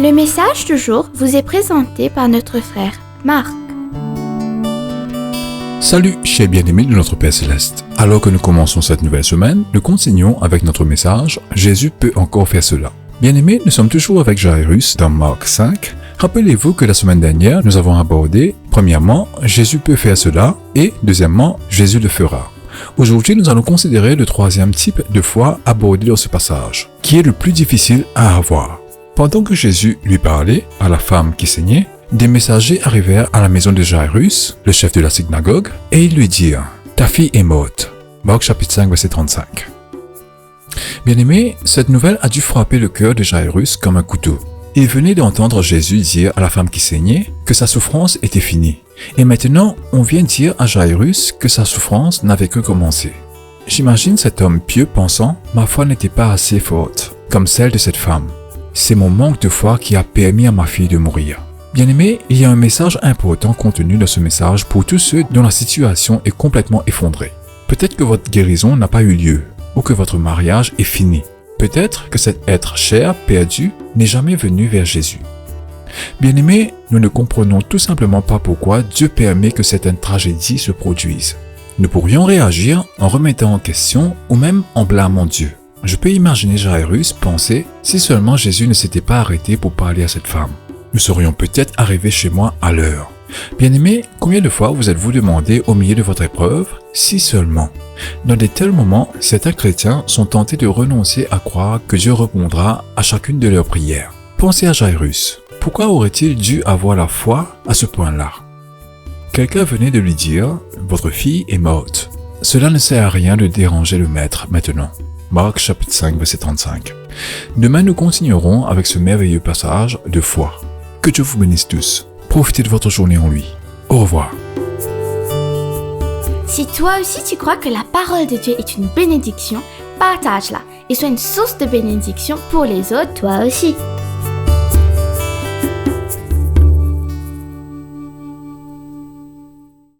Le message du jour vous est présenté par notre frère Marc. Salut, chers bien-aimés de notre Père Céleste. Alors que nous commençons cette nouvelle semaine, nous continuons avec notre message « Jésus peut encore faire cela ». Bien-aimés, nous sommes toujours avec Jairus dans Marc 5. Rappelez-vous que la semaine dernière, nous avons abordé, premièrement, Jésus peut faire cela et, deuxièmement, Jésus le fera. Aujourd'hui, nous allons considérer le troisième type de foi abordé dans ce passage, qui est le plus difficile à avoir. Pendant que Jésus lui parlait à la femme qui saignait, des messagers arrivèrent à la maison de Jairus, le chef de la synagogue, et ils lui dirent « Ta fille est morte ». Marc chapitre 5, verset 35. Bien-aimé, cette nouvelle a dû frapper le cœur de Jairus comme un couteau. Il venait d'entendre Jésus dire à la femme qui saignait que sa souffrance était finie. Et maintenant, on vient dire à Jairus que sa souffrance n'avait que commencé. J'imagine cet homme pieux pensant « Ma foi n'était pas assez forte, comme celle de cette femme. C'est mon manque de foi qui a permis à ma fille de mourir. » Bien-aimé, il y a un message important contenu dans ce message pour tous ceux dont la situation est complètement effondrée. Peut-être que votre guérison n'a pas eu lieu, ou que votre mariage est fini. Peut-être que cet être cher, perdu, n'est jamais venu vers Jésus. Bien-aimé, nous ne comprenons tout simplement pas pourquoi Dieu permet que certaines tragédies se produisent. Nous pourrions réagir en remettant en question ou même en blâmant Dieu. Je peux imaginer Jairus penser si seulement Jésus ne s'était pas arrêté pour parler à cette femme. Nous serions peut-être arrivés chez moi à l'heure. Bien-aimés, combien de fois vous êtes-vous demandé au milieu de votre épreuve, si seulement? Dans de tels moments, certains chrétiens sont tentés de renoncer à croire que Dieu répondra à chacune de leurs prières. Pensez à Jairus. Pourquoi aurait-il dû avoir la foi à ce point-là? Quelqu'un venait de lui dire « Votre fille est morte ». Cela ne sert à rien de déranger le maître maintenant. Marc chapitre 5, verset 35. Demain, nous continuerons avec ce merveilleux passage de foi. Que Dieu vous bénisse tous. Profitez de votre journée en lui. Au revoir. Si toi aussi tu crois que la parole de Dieu est une bénédiction, partage-la et sois une source de bénédiction pour les autres toi aussi.